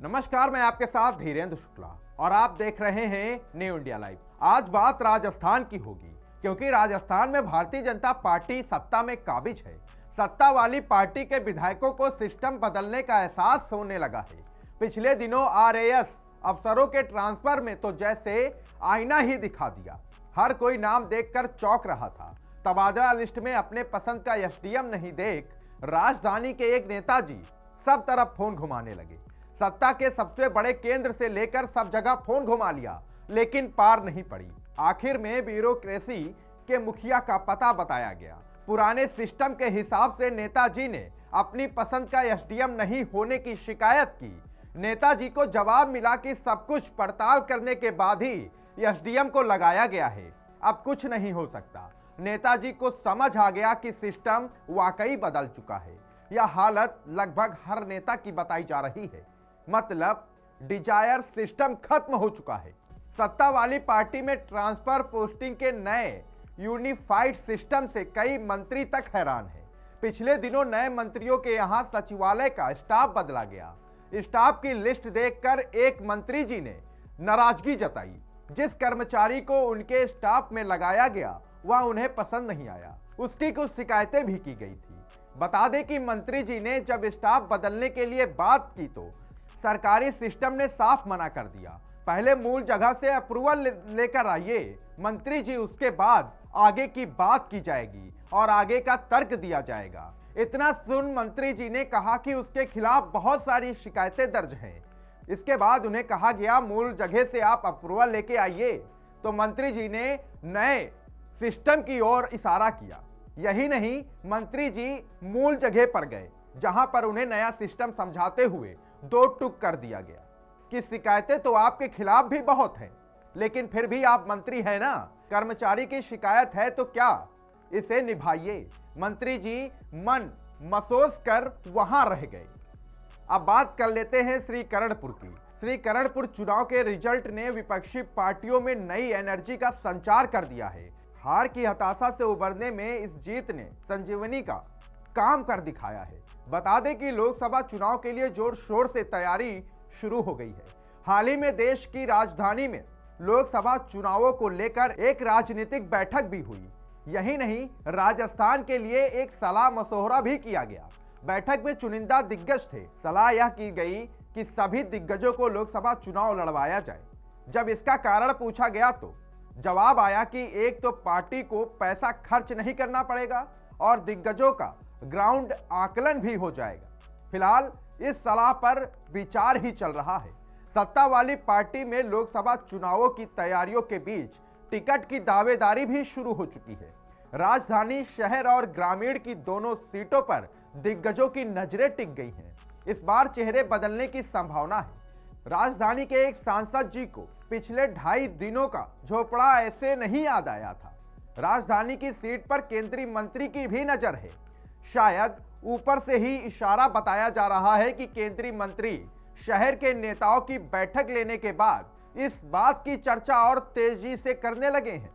नमस्कार, मैं आपके साथ धीरेन्द्र शुक्ला और आप देख रहे हैं न्यू इंडिया लाइव। आज बात राजस्थान की होगी क्योंकि राजस्थान में भारतीय जनता पार्टी सत्ता में काबिज है। सत्ता वाली पार्टी के विधायकों को सिस्टम बदलने का एहसास होने लगा है। पिछले दिनों आरएएस अफसरों के ट्रांसफर में तो जैसे आईना ही दिखा दिया। हर कोई नाम देखकर चौंक रहा था। तबादला लिस्ट में अपने पसंद का एसडीएम नहीं देख राजधानी के एक नेताजी सब तरफ फोन घुमाने लगे। सत्ता के सबसे बड़े केंद्र से लेकर सब जगह फोन घुमा लिया, लेकिन पार नहीं पड़ी। आखिर में ब्यूरोक्रेसी के मुखिया का पता बताया गया। पुराने सिस्टम के हिसाब से नेताजी ने अपनी पसंद का एसडीएम नहीं होने की शिकायत की। नेताजी को जवाब मिला कि सब कुछ पड़ताल करने के बाद ही एसडीएम को लगाया गया है, अब कुछ नहीं हो सकता। नेताजी को समझ आ गया कि सिस्टम वाकई बदल चुका है। यह हालत लगभग हर नेता की बताई जा रही है। मतलब डिजायर सिस्टम खत्म हो चुका है। सत्ता वाली पार्टी में ट्रांसफर पोस्टिंग के नए यूनिफाइड सिस्टम से कई मंत्री तक हैरान हैं। पिछले दिनों नए मंत्रियों के यहां सचिवालय का स्टाफ बदला गया। स्टाफ की लिस्ट देखकर एक मंत्री जी ने नाराजगी जताई। जिस कर्मचारी को उनके स्टाफ में लगाया गया वह उन्हें पसंद नहीं आया। उसकी कुछ शिकायतें भी की गई थी। बता दें कि मंत्री जी ने जब स्टाफ बदलने के लिए बात की तो सरकारी सिस्टम ने साफ मना कर दिया। पहले मूल जगह से अप्रूवल लेकर आइए मंत्री जी, उसके बाद आगे की बात की जाएगी और आगे का तर्क दिया जाएगा। इतना सुन मंत्री जी ने कहा कि उसके खिलाफ बहुत सारी शिकायतें दर्ज हैं। इसके बाद उन्हें कहा गया मूल जगह से आप अप्रूवल लेके आइए, तो मंत्री जी ने नए सिस्टम की ओर इशारा किया। यही नहीं, मंत्री जी मूल जगह पर गए जहां पर उन्हें नया सिस्टम समझाते हुए दो टूक कर दिया गया कि शिकायतें तो आपके खिलाफ भी बहुत हैं, लेकिन फिर भी आप मंत्री हैं ना। कर्मचारी की शिकायत है तो क्या, इसे निभाइए। मंत्री जी मन मसोस कर वहां रह गए। अब बात कर लेते हैं श्रीकरणपुर की। श्रीकरणपुर चुनाव के रिजल्ट ने विपक्षी पार्टियों में नई एनर्जी का संचार कर दिया है। हार की हताशा से उबरने में इस जीत ने संजीवनी का काम कर दिखाया है। बता दें कि लोकसभा चुनाव के लिए जोर शोर से तैयारी शुरू हो गई है। हाल ही में देश की राजधानी में लोकसभा चुनावों को लेकर एक राजनीतिक बैठक भी हुई। यही नहीं, राजस्थान के लिए एक सलाह मशवरा भी किया गया। बैठक में चुनिंदा दिग्गज थे। सलाह यह की गई कि सभी दिग्गजों को लोकसभा चुनाव लड़वाया जाए। जब इसका कारण पूछा गया तो जवाब आया कि एक तो पार्टी को पैसा खर्च नहीं करना पड़ेगा और दिग्गजों का ग्राउंड आकलन भी हो जाएगा। फिलहाल इस सलाह पर विचार ही चल रहा है। सत्ता वाली पार्टी में लोकसभा चुनावों की तैयारियों के बीच टिकट की दावेदारी भी शुरू हो चुकी है। राजधानी शहर और ग्रामीण की दोनों सीटों पर दिग्गजों की नजरें टिक गई हैं। इस बार चेहरे बदलने की संभावना है। राजधानी के एक सांसद जी को पिछले 2.5 दिनों का झोपड़ा ऐसे नहीं याद आया था। राजधानी की सीट पर केंद्रीय मंत्री की भी नजर है। शायद ऊपर से ही इशारा बताया जा रहा है कि केंद्रीय मंत्री शहर के नेताओं की बैठक लेने के बाद इस बात की चर्चा और तेजी से करने लगे हैं।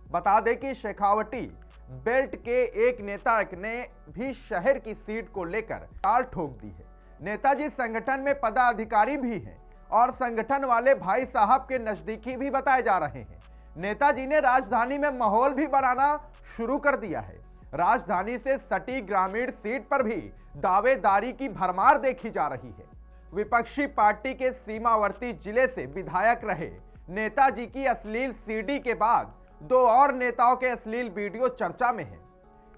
बता दें कि शेखावटी बेल्ट के एक नेता ने भी शहर की सीट को लेकर ताल ठोक दी है। नेताजी संगठन में पदाधिकारी भी हैं और संगठन वाले भाई साहब के नजदीकी भी बताए जा रहे हैं। नेताजी ने राजधानी में माहौल भी बनाना शुरू कर दिया है। राजधानी से सटी ग्रामीण सीट पर भी दावेदारी की भरमार देखी जा रही है। विपक्षी पार्टी के सीमावर्ती जिले से विधायक रहे नेताजी की अश्लील सीडी के बाद 2 और नेताओं के अश्लील वीडियो चर्चा में हैं।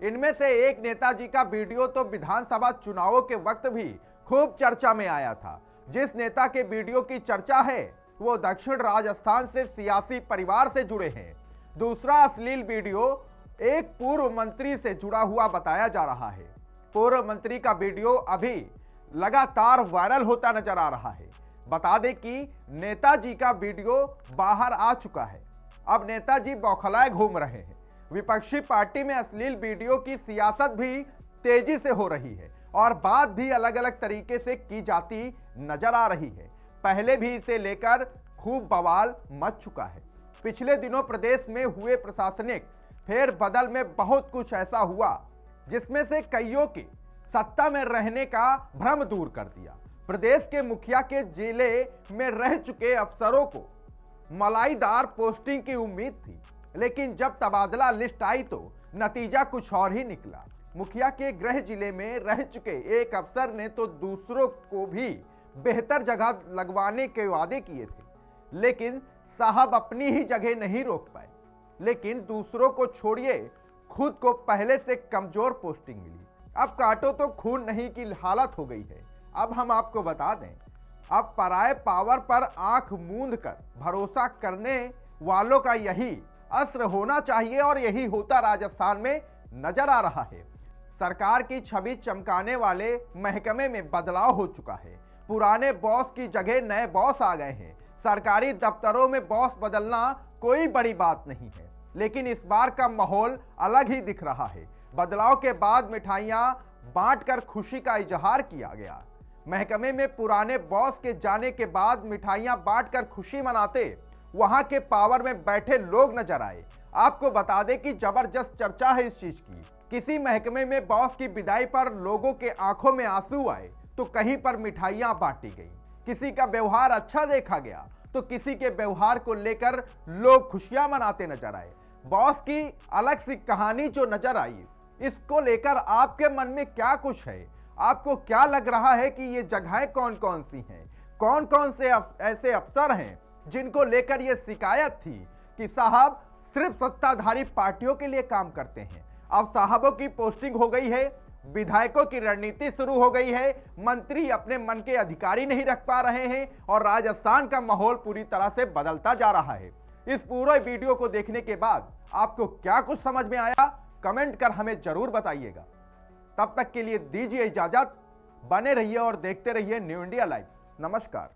इनमें से एक नेताजी का वीडियो तो विधानसभा चुनावों के वक्त भी खूब चर्चा में आया था। जिस नेता के वीडियो की चर्चा है वो दक्षिण राजस्थान से सियासी परिवार से जुड़े हैं। दूसरा अश्लील वीडियो एक पूर्व मंत्री से जुड़ा हुआ बताया जा रहा है। पूर्व मंत्री का वीडियो अभी लगातार वायरल होता नजर आ रहा है। बता दें कि नेताजी का वीडियो बाहर आ चुका है। अब नेताजी बौखलाए घूम रहे हैं। विपक्षी पार्टी में अश्लील वीडियो की सियासत भी तेजी से हो रही है और बात भी अलग अलग तरीके से की जाती नजर आ रही है। पहले भी इसे लेकर खूब बवाल मच चुका है। पिछले दिनों प्रदेश में हुए प्रशासनिक फेरबदल में बहुत कुछ ऐसा हुआ जिसमें से कईयों की सत्ता में रहने का भ्रम दूर कर दिया। प्रदेश के मुखिया के जिले में रह चुके अफसरों को मलाईदार पोस्टिंग की उम्मीद थी, लेकिन जब तबादला लिस्ट आई तो नतीजा कुछ और ही निकला। मुखिया के गृह जिले में रह चुके एक अफसर ने तो दूसरों को भी बेहतर जगह लगवाने के वादे किए थे, लेकिन साहब अपनी ही जगह नहीं रोक पाए। लेकिन दूसरों को छोड़िए, खुद को पहले से कमजोर पोस्टिंग मिली। अब काटो तो खून नहीं की हालत हो गई है। अब हम आपको बता दें, अब पराये पावर पर आंख मूंद कर भरोसा करने वालों का यही अस्त्र होना चाहिए और यही होता राजस्थान में नजर आ रहा है। सरकार की छवि चमकाने वाले महकमे में बदलाव हो चुका है। पुराने बॉस की जगह नए बॉस आ गए हैं। सरकारी दफ्तरों में बॉस बदलना कोई बड़ी बात नहीं है, लेकिन इस बार का माहौल अलग ही दिख रहा है। बदलाव के बाद मिठाइयां बांटकर खुशी का इजहार किया गया। महकमे में पुराने बॉस के जाने के बाद मिठाइयां बांटकर खुशी मनाते वहां के पावर में बैठे लोग नजर आए। आपको बता दें कि जबरदस्त चर्चा है इस चीज की। किसी महकमे में बॉस की विदाई पर लोगों के आंखों में आंसू आए तो कहीं पर मिठाइयां बांटी गई। किसी का व्यवहार अच्छा देखा गया तो किसी के व्यवहार को लेकर लोग खुशियां मनाते नजर आए। बॉस की अलग सी कहानी जो नजर आई, इसको लेकर आपके मन में क्या कुछ है? आपको क्या लग रहा है कि ये जगहें कौन कौन सी हैं? कौन कौन से ऐसे अफसर हैं जिनको लेकर ये शिकायत थी कि साहब सिर्फ सत्ताधारी पार्टियों के लिए काम करते हैं? अब साहबों की पोस्टिंग हो गई है, विधायकों की रणनीति शुरू हो गई है, मंत्री अपने मन के अधिकारी नहीं रख पा रहे हैं और राजस्थान का माहौल पूरी तरह से बदलता जा रहा है। इस पूरे वीडियो को देखने के बाद आपको क्या कुछ समझ में आया, कमेंट कर हमें जरूर बताइएगा। तब तक के लिए दीजिए इजाजत, बने रहिए और देखते रहिए न्यू इंडिया लाइव। नमस्कार।